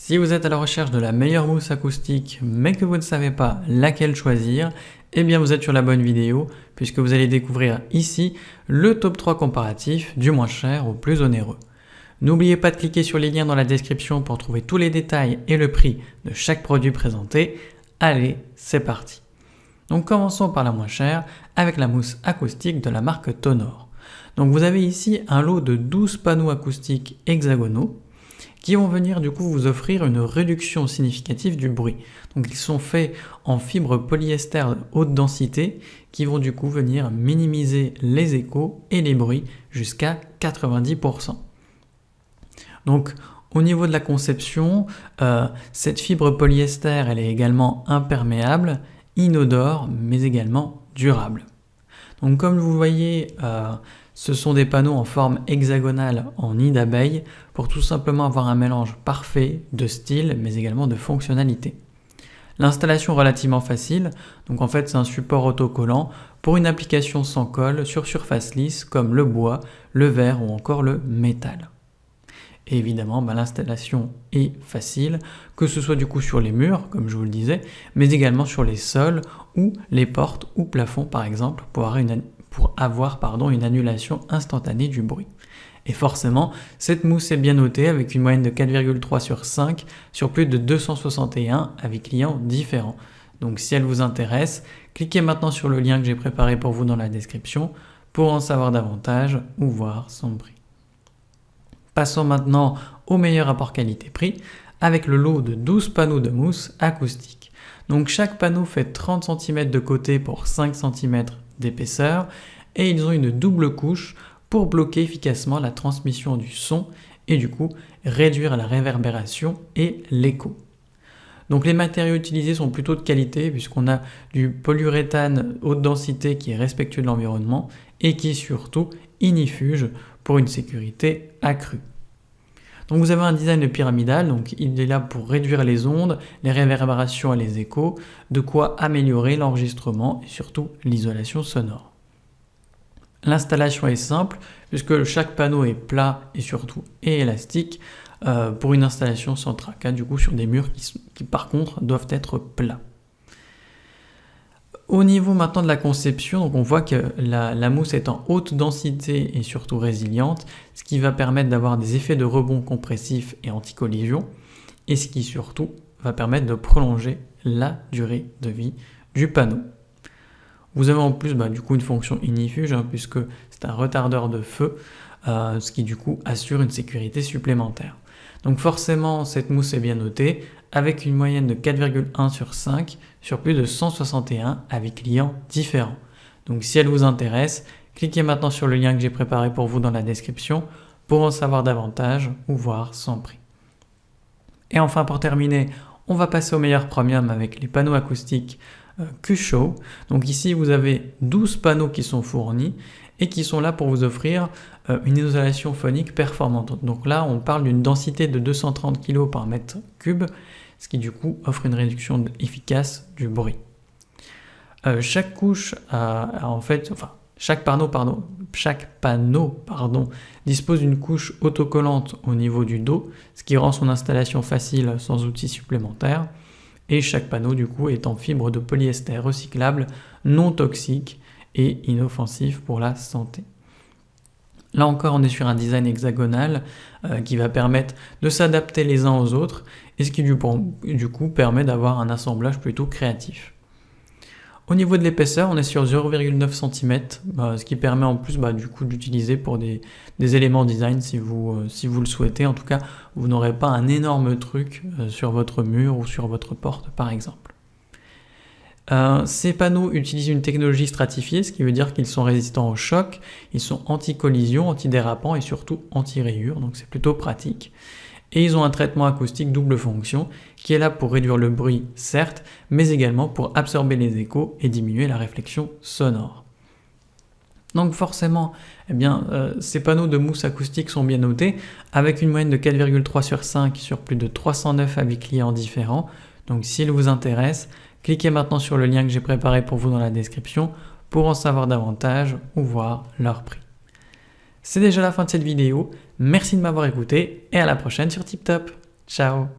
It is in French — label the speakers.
Speaker 1: Si vous êtes à la recherche de la meilleure mousse acoustique mais que vous ne savez pas laquelle choisir, eh bien vous êtes sur la bonne vidéo puisque vous allez découvrir ici le top 3 comparatif du moins cher au plus onéreux. N'oubliez pas de cliquer sur les liens dans la description pour trouver tous les détails et le prix de chaque produit présenté. Allez, c'est parti. Donc commençons par la moins chère avec la mousse acoustique de la marque Tonor. Donc vous avez ici un lot de 12 panneaux acoustiques hexagonaux qui vont venir du coup vous offrir une réduction significative du bruit. Donc ils sont faits en fibres polyester haute densité qui vont du coup venir minimiser les échos et les bruits jusqu'à 90%. Donc au niveau de la conception, cette fibre polyester elle est également imperméable, inodore mais également durable. Donc comme vous voyez, ce sont des panneaux en forme hexagonale en nid d'abeille pour tout simplement avoir un mélange parfait de style mais également de fonctionnalité. L'installation relativement facile, donc en fait c'est un support autocollant pour une application sans colle sur surface lisse comme le bois, le verre ou encore le métal. Et évidemment, l'installation est facile, que ce soit du coup sur les murs, comme je vous le disais, mais également sur les sols ou les portes ou plafonds par exemple, pour avoir une annulation instantanée du bruit. Et forcément, cette mousse est bien notée avec une moyenne de 4,3 sur 5 sur plus de 261 avis clients différents. Donc si elle vous intéresse, cliquez maintenant sur le lien que j'ai préparé pour vous dans la description pour en savoir davantage ou voir son prix. Passons maintenant au meilleur rapport qualité-prix avec le lot de 12 panneaux de mousse acoustique. Donc chaque panneau fait 30 cm de côté pour 5 cm d'épaisseur et ils ont une double couche pour bloquer efficacement la transmission du son et du coup réduire la réverbération et l'écho. Donc les matériaux utilisés sont plutôt de qualité puisqu'on a du polyuréthane haute densité qui est respectueux de l'environnement et qui est surtout inifuge pour une sécurité accrue. Donc vous avez un design pyramidal, donc il est là pour réduire les ondes, les réverbérations et les échos, de quoi améliorer l'enregistrement et surtout l'isolation sonore. L'installation est simple puisque chaque panneau est plat et surtout élastique pour une installation sans tracas, du coup sur des murs qui par contre doivent être plats. Au niveau maintenant de la conception, donc on voit que la mousse est en haute densité et surtout résiliente, ce qui va permettre d'avoir des effets de rebond compressif et anti-collision, et ce qui surtout va permettre de prolonger la durée de vie du panneau. Vous avez en plus du coup une fonction inifuge puisque c'est un retardeur de feu, ce qui du coup assure une sécurité supplémentaire. Donc forcément cette mousse est bien notée avec une moyenne de 4,1 sur 5 sur plus de 161 avis clients différents. Donc si elle vous intéresse, cliquez maintenant sur le lien que j'ai préparé pour vous dans la description pour en savoir davantage ou voir son prix. Et enfin pour terminer, on va passer au meilleur premium avec les panneaux acoustiques Q-Show. Donc ici vous avez 12 panneaux qui sont fournis et qui sont là pour vous offrir une isolation phonique performante. Donc là on parle d'une densité de 230 kg par mètre cube, ce qui du coup offre une réduction efficace du bruit. Chaque panneau dispose d'une couche autocollante au niveau du dos, ce qui rend son installation facile sans outils supplémentaires. Et chaque panneau du coup est en fibre de polyester recyclable, non toxique et inoffensif pour la santé. Là encore, on est sur un design hexagonal qui va permettre de s'adapter les uns aux autres et ce qui du coup permet d'avoir un assemblage plutôt créatif. Au niveau de l'épaisseur, on est sur 0,9 cm, ce qui permet en plus du coup d'utiliser pour des éléments design si vous le souhaitez. En tout cas, vous n'aurez pas un énorme truc sur votre mur ou sur votre porte par exemple. Ces panneaux utilisent une technologie stratifiée, ce qui veut dire qu'ils sont résistants au choc, ils sont anti-collision, anti-dérapant et surtout anti-rayures, donc c'est plutôt pratique. Et ils ont un traitement acoustique double fonction qui est là pour réduire le bruit, certes, mais également pour absorber les échos et diminuer la réflexion sonore. Donc forcément, ces panneaux de mousse acoustique sont bien notés, avec une moyenne de 4,3 sur 5 sur plus de 309 avis clients différents. Donc s'il vous intéresse, cliquez maintenant sur le lien que j'ai préparé pour vous dans la description pour en savoir davantage ou voir leur prix. C'est déjà la fin de cette vidéo, merci de m'avoir écouté et à la prochaine sur TipTop. Ciao!